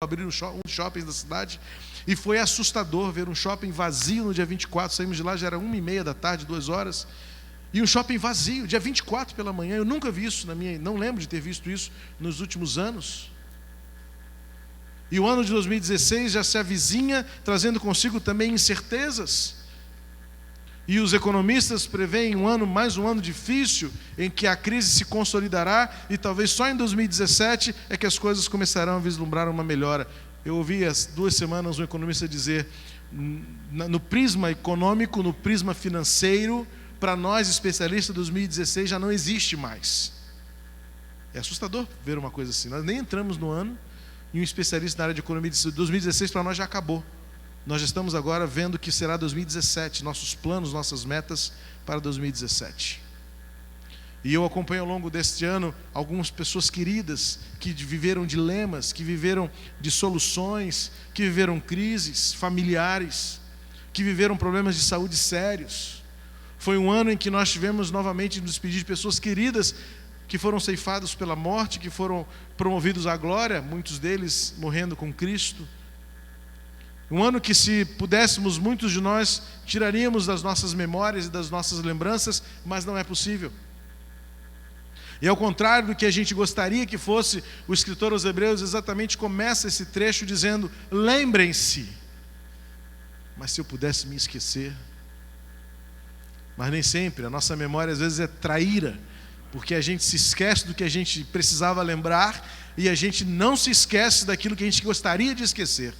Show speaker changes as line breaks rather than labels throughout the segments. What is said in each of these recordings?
abrir um dos shoppings da cidade, e foi assustador ver um shopping vazio no dia 24, saímos de lá, já era 1h30 da tarde, 2 horas, e um shopping vazio, dia 24 pela manhã, eu nunca vi isso, não lembro de ter visto isso nos últimos anos. E o ano de 2016 já se avizinha, trazendo consigo também incertezas, e os economistas preveem mais um ano difícil, em que a crise se consolidará, e talvez só em 2017 é que as coisas começarão a vislumbrar uma melhora. Eu ouvi há 2 semanas um economista dizer, no prisma econômico, no prisma financeiro, para nós especialistas, 2016 já não existe mais. É assustador ver uma coisa assim. Nós nem entramos no ano, e um especialista na área de economia disse, 2016 para nós já acabou. Nós já estamos agora vendo o que será 2017, nossos planos, nossas metas para 2017. E eu acompanho ao longo deste ano algumas pessoas queridas que viveram dilemas, que viveram dissoluções, que viveram crises familiares, que viveram problemas de saúde sérios. Foi um ano em que nós tivemos novamente nos despedir de pessoas queridas que foram ceifados pela morte, que foram promovidos à glória, muitos deles morrendo com Cristo. Um ano que, se pudéssemos, muitos de nós tiraríamos das nossas memórias e das nossas lembranças, mas não é possível. E ao contrário do que a gente gostaria que fosse, o escritor aos Hebreus exatamente começa esse trecho dizendo, lembrem-se. Mas se eu pudesse me esquecer. Mas nem sempre, a nossa memória às vezes é traíra, porque a gente se esquece do que a gente precisava lembrar, e a gente não se esquece daquilo que a gente gostaria de esquecer.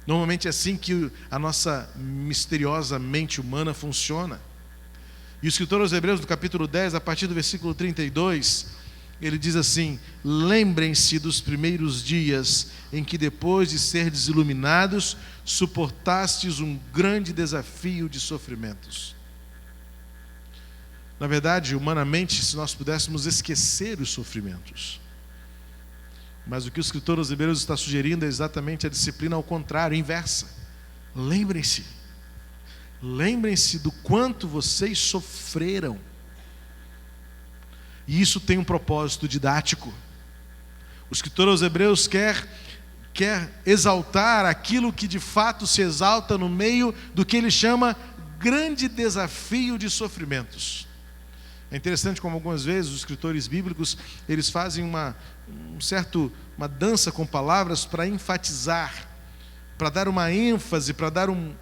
Normalmente é assim que a nossa misteriosa mente humana funciona. E o escritor aos Hebreus, no capítulo 10, a partir do versículo 32, ele diz assim, lembrem-se dos primeiros dias em que, depois de serdes iluminados, suportastes um grande desafio de sofrimentos. Na verdade, humanamente, se nós pudéssemos esquecer os sofrimentos, mas o que o escritor aos Hebreus está sugerindo é exatamente a disciplina ao contrário, inversa. Lembrem-se. Lembrem-se do quanto vocês sofreram. E isso tem um propósito didático. O escritor aos Hebreus quer exaltar aquilo que de fato se exalta no meio do que ele chama grande desafio de sofrimentos. É interessante como algumas vezes os escritores bíblicos, eles fazem uma dança com palavras para enfatizar, para dar uma ênfase, para dar um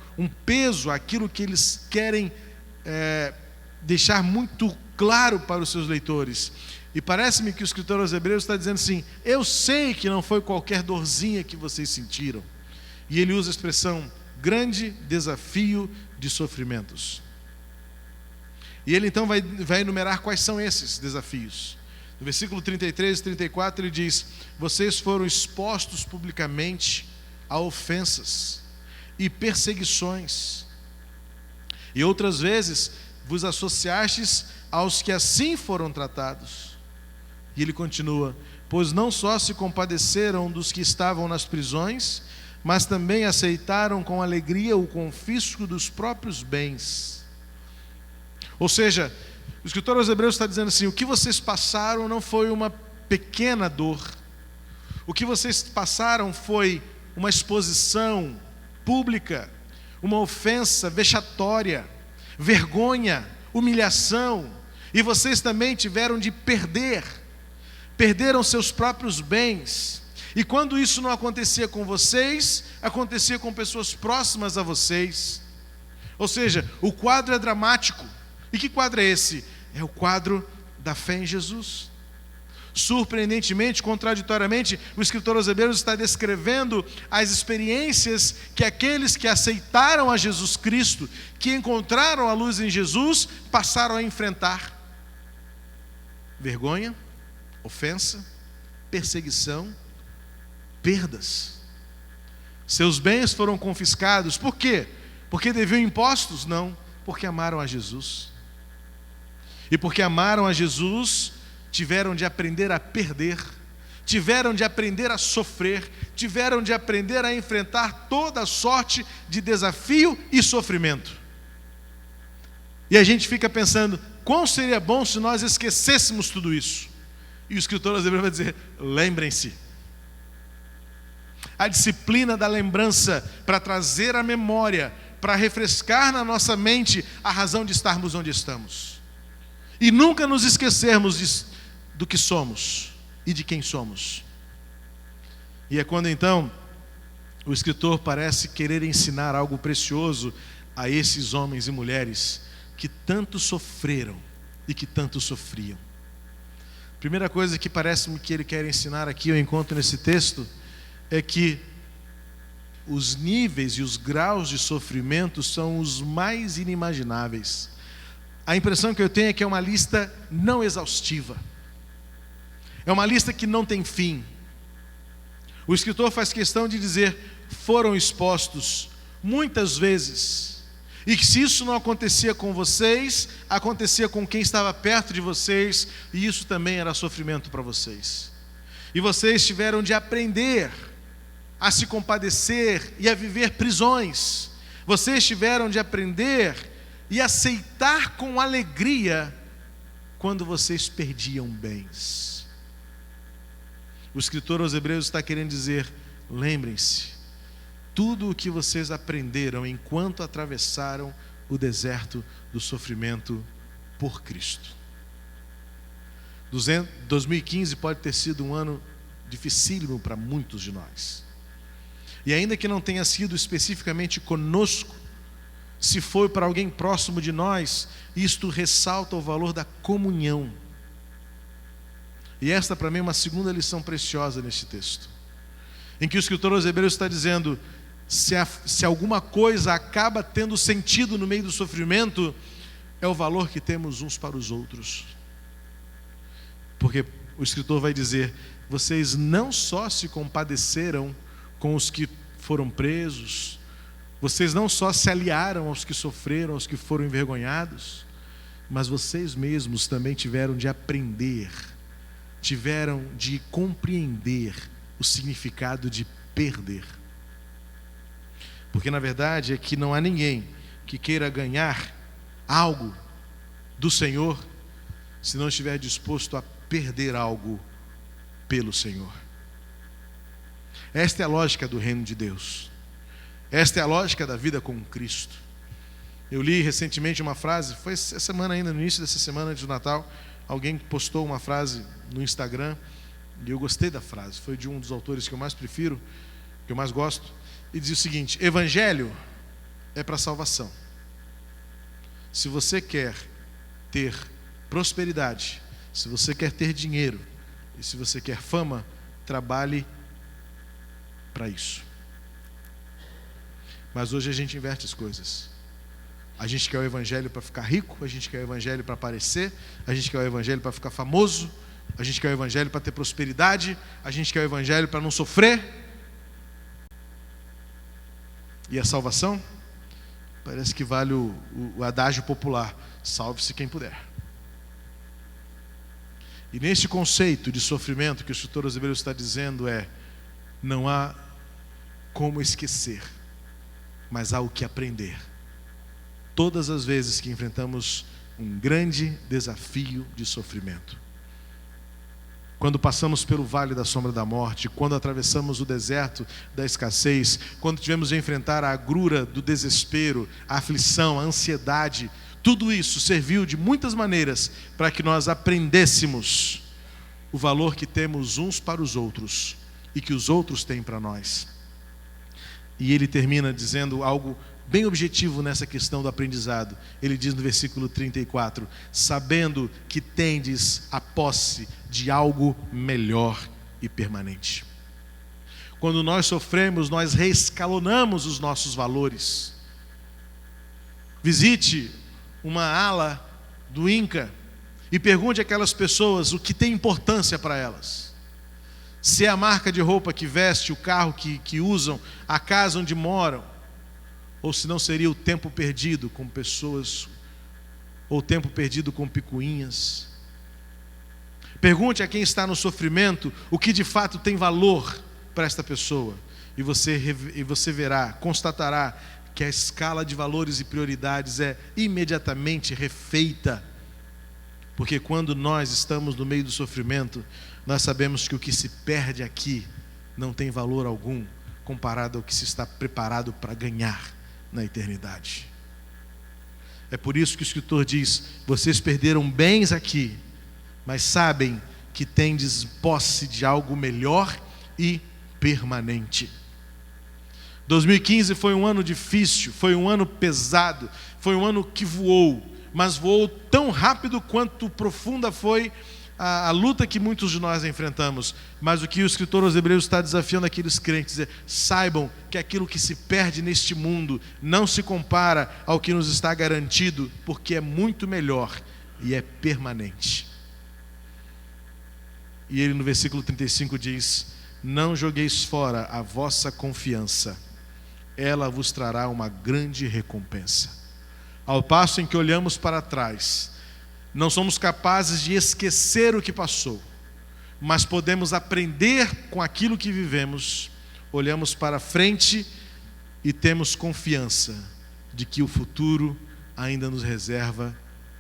peso àquilo que eles querem deixar muito claro para os seus leitores. E parece-me que o escritor aos Hebreus está dizendo assim, eu sei que não foi qualquer dorzinha que vocês sentiram. E ele usa a expressão, grande desafio de sofrimentos. E ele então vai enumerar quais são esses desafios. No versículo 33 e 34 ele diz, vocês foram expostos publicamente a ofensas e perseguições, e outras vezes vos associastes aos que assim foram tratados. E ele continua, pois não só se compadeceram dos que estavam nas prisões, mas também aceitaram com alegria o confisco dos próprios bens. Ou seja, o escritor aos Hebreus está dizendo assim, o que vocês passaram não foi uma pequena dor. O que vocês passaram foi uma exposição pública, uma ofensa vexatória, vergonha, humilhação. E vocês também tiveram de perderam seus próprios bens. E quando isso não acontecia com vocês, acontecia com pessoas próximas a vocês. Ou seja, o quadro é dramático. E que quadro é esse? É o quadro da fé em Jesus. Surpreendentemente, contraditoriamente, o escritor aos Hebreus está descrevendo as experiências que aqueles que aceitaram a Jesus Cristo, que encontraram a luz em Jesus, passaram a enfrentar. Vergonha, ofensa, perseguição, perdas. Seus bens foram confiscados. Por quê? Porque deviam impostos? Não, porque amaram a Jesus. E porque amaram a Jesus, tiveram de aprender a perder, tiveram de aprender a sofrer, tiveram de aprender a enfrentar toda sorte de desafio e sofrimento. E a gente fica pensando, quão seria bom se nós esquecêssemos tudo isso? E o escritor aos Hebreus vai dizer, lembrem-se. a disciplina da lembrança para trazer à memória, para refrescar na nossa mente a razão de estarmos onde estamos. E nunca nos esquecermos do que somos e de quem somos. E é quando então o escritor parece querer ensinar algo precioso a esses homens e mulheres que tanto sofreram e que tanto sofriam. Primeira coisa que parece-me que ele quer ensinar aqui, eu encontro nesse texto, é que os níveis e os graus de sofrimento são os mais inimagináveis. A impressão que eu tenho é que é uma lista não exaustiva. É uma lista que não tem fim. O escritor faz questão de dizer: foram expostos muitas vezes, e que se isso não acontecia com vocês, acontecia com quem estava perto de vocês, e isso também era sofrimento para vocês. E vocês tiveram de aprender a se compadecer e a viver prisões. Vocês tiveram de aprender e aceitar com alegria quando vocês perdiam bens. O escritor aos Hebreus está querendo dizer: lembrem-se, tudo o que vocês aprenderam enquanto atravessaram o deserto do sofrimento por Cristo. 2015 pode ter sido um ano dificílimo para muitos de nós. E ainda que não tenha sido especificamente conosco, se foi para alguém próximo de nós, isto ressalta o valor da comunhão. E esta para mim é uma segunda lição preciosa neste texto, em que o escritor aos Hebreus está dizendo: se alguma coisa acaba tendo sentido no meio do sofrimento, é o valor que temos uns para os outros. Porque o escritor vai dizer: vocês não só se compadeceram com os que foram presos, vocês não só se aliaram aos que sofreram, aos que foram envergonhados, mas vocês mesmos também tiveram de aprender, tiveram de compreender o significado de perder. Porque na verdade é que não há ninguém que queira ganhar algo do Senhor se não estiver disposto a perder algo pelo Senhor. Esta é a lógica do reino de Deus. Esta é a lógica da vida com Cristo. Eu li recentemente uma frase, foi essa semana ainda, no início dessa semana antes do Natal, alguém postou uma frase no Instagram, e eu gostei da frase, foi de um dos autores que eu mais prefiro, que eu mais gosto, e dizia o seguinte: evangelho é para salvação. Se você quer ter prosperidade, se você quer ter dinheiro, e se você quer fama, trabalhe para isso. Mas hoje a gente inverte as coisas. A gente quer o evangelho para ficar rico, a gente quer o evangelho para aparecer, a gente quer o evangelho para ficar famoso, a gente quer o evangelho para ter prosperidade, a gente quer o evangelho para não sofrer. E a salvação? Parece que vale o adágio popular: salve-se quem puder. E nesse conceito de sofrimento que o escritor aos Hebreus está dizendo não há como esquecer, mas há o que aprender. Todas as vezes que enfrentamos um grande desafio de sofrimento, quando passamos pelo vale da sombra da morte, quando atravessamos o deserto da escassez, quando tivemos de enfrentar a agrura do desespero, a aflição, a ansiedade, tudo isso serviu de muitas maneiras para que nós aprendêssemos o valor que temos uns para os outros e que os outros têm para nós. E ele termina dizendo algo bem objetivo nessa questão do aprendizado. Ele diz no versículo 34: sabendo que tendes a posse de algo melhor e permanente. Quando nós sofremos, nós reescalonamos os nossos valores. Visite uma ala do INCA e pergunte àquelas pessoas o que tem importância para elas. Se é a marca de roupa que veste, o carro que usam, a casa onde moram, ou se não seria o tempo perdido com pessoas, ou o tempo perdido com picuinhas. Pergunte a quem está no sofrimento o que de fato tem valor para esta pessoa, e você verá, constatará que a escala de valores e prioridades é imediatamente refeita. Porque quando nós estamos no meio do sofrimento, nós sabemos que o que se perde aqui não tem valor algum comparado ao que se está preparado para ganhar na eternidade. É por isso que o escritor diz: vocês perderam bens aqui, mas sabem que tendes posse de algo melhor e permanente. 2015 foi um ano difícil, foi um ano pesado, foi um ano que voou, mas voou tão rápido quanto profunda foi a luta que muitos de nós enfrentamos. Mas o que o escritor aos Hebreus está desafiando aqueles crentes é: saibam que aquilo que se perde neste mundo não se compara ao que nos está garantido, porque é muito melhor e é permanente. E ele no versículo 35 diz: não jogueis fora a vossa confiança, ela vos trará uma grande recompensa. Ao passo em que olhamos para trás, não somos capazes de esquecer o que passou, mas podemos aprender com aquilo que vivemos. Olhamos para frente e temos confiança de que o futuro ainda nos reserva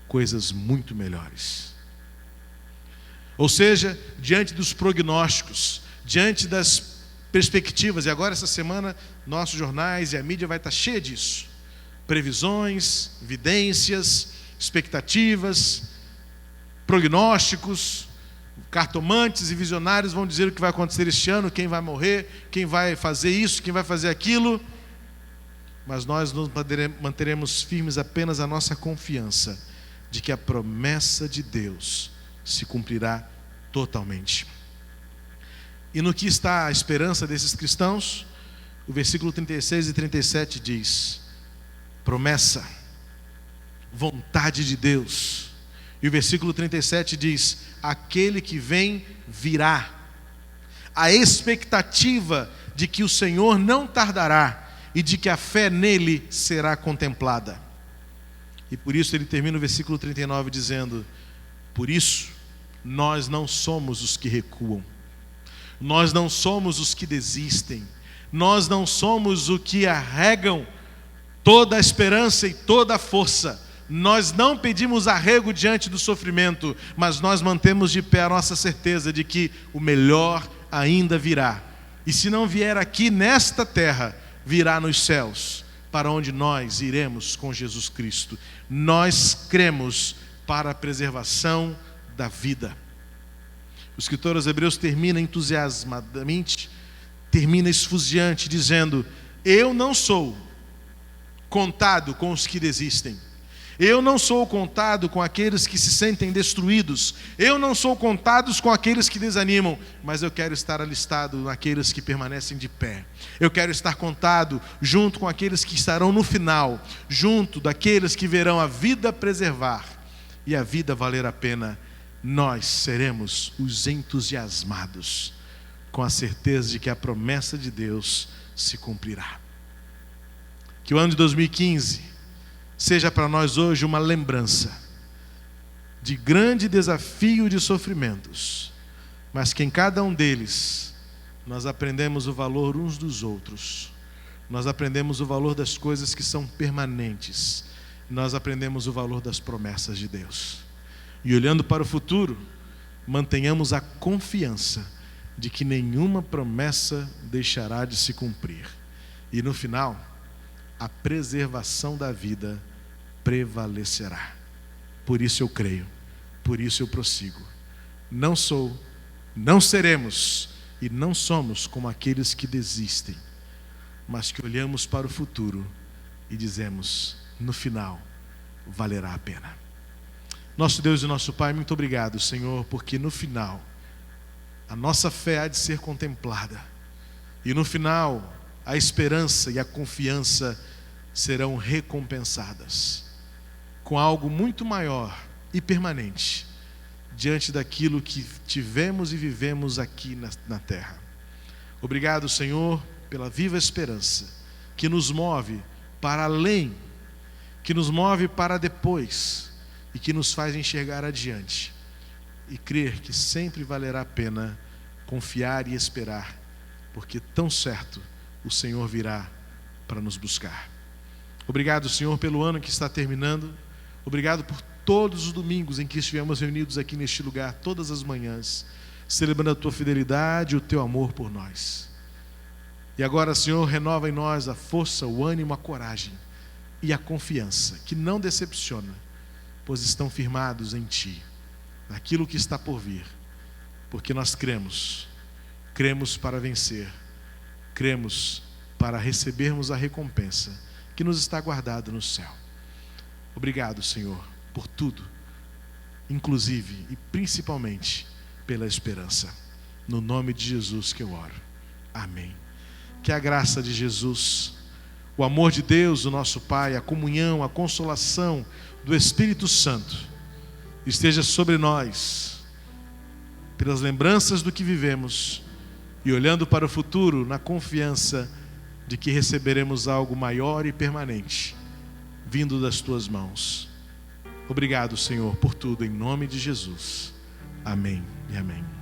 coisas muito melhores. Ou seja, diante dos prognósticos, diante das perspectivas, e agora essa semana nossos jornais e a mídia vai estar cheia disso: previsões, vidências, expectativas, prognósticos, cartomantes e visionários vão dizer o que vai acontecer este ano, quem vai morrer, quem vai fazer isso, quem vai fazer aquilo. Mas nós nos manteremos firmes apenas a nossa confiança de que a promessa de Deus se cumprirá totalmente. E no que está a esperança desses cristãos? O versículo 36 e 37 diz: promessa, vontade de Deus. E o versículo 37 diz: aquele que vem virá. A expectativa de que o Senhor não tardará e de que a fé nele será contemplada. E por isso ele termina o versículo 39 dizendo: por isso nós não somos os que recuam, nós não somos os que desistem, nós não somos os que arregam toda a esperança e toda a força. Nós não pedimos arrego diante do sofrimento, mas nós mantemos de pé a nossa certeza de que o melhor ainda virá. E se não vier aqui nesta terra, virá nos céus, para onde nós iremos com Jesus Cristo. Nós cremos para a preservação da vida. O escritor aos Hebreus termina entusiasmadamente, termina esfuziante, dizendo: eu não sou contado com os que desistem, eu não sou contado com aqueles que se sentem destruídos, eu não sou contado com aqueles que desanimam, mas eu quero estar alistado naqueles que permanecem de pé. Eu quero estar contado junto com aqueles que estarão no final, junto daqueles que verão a vida preservar e a vida valer a pena. Nós seremos os entusiasmados, com a certeza de que a promessa de Deus se cumprirá. Que o ano de 2015 seja para nós hoje uma lembrança de grande desafio e de sofrimentos, mas que em cada um deles nós aprendemos o valor uns dos outros, nós aprendemos o valor das coisas que são permanentes, nós aprendemos o valor das promessas de Deus. E olhando para o futuro, mantenhamos a confiança de que nenhuma promessa deixará de se cumprir. E no final, a preservação da vida prevalecerá. Por isso eu creio, por isso eu prossigo. Não sou, não seremos e não somos como aqueles que desistem, mas que olhamos para o futuro e dizemos: no final, valerá a pena. Nosso Deus e nosso Pai, muito obrigado, Senhor, porque no final a nossa fé há de ser contemplada, e no final a esperança e a confiança serão recompensadas com algo muito maior e permanente diante daquilo que tivemos e vivemos aqui na terra. Obrigado, Senhor, pela viva esperança que nos move para além, que nos move para depois e que nos faz enxergar adiante e crer que sempre valerá a pena confiar e esperar, porque tão certo o Senhor virá para nos buscar. Obrigado, Senhor, pelo ano que está terminando. Obrigado por todos os domingos em que estivemos reunidos aqui neste lugar, todas as manhãs, celebrando a Tua fidelidade e o Teu amor por nós. E agora, Senhor, renova em nós a força, o ânimo, a coragem e a confiança, que não decepciona, pois estão firmados em Ti, naquilo que está por vir, porque nós cremos para vencer, cremos para recebermos a recompensa que nos está guardada no céu. Obrigado, Senhor, por tudo, inclusive e principalmente pela esperança. No nome de Jesus que eu oro. Amém. Que a graça de Jesus, o amor de Deus, o nosso Pai, a comunhão, a consolação do Espírito Santo esteja sobre nós, pelas lembranças do que vivemos e olhando para o futuro na confiança de que receberemos algo maior e permanente vindo das Tuas mãos. Obrigado, Senhor, por tudo, em nome de Jesus. Amém e amém.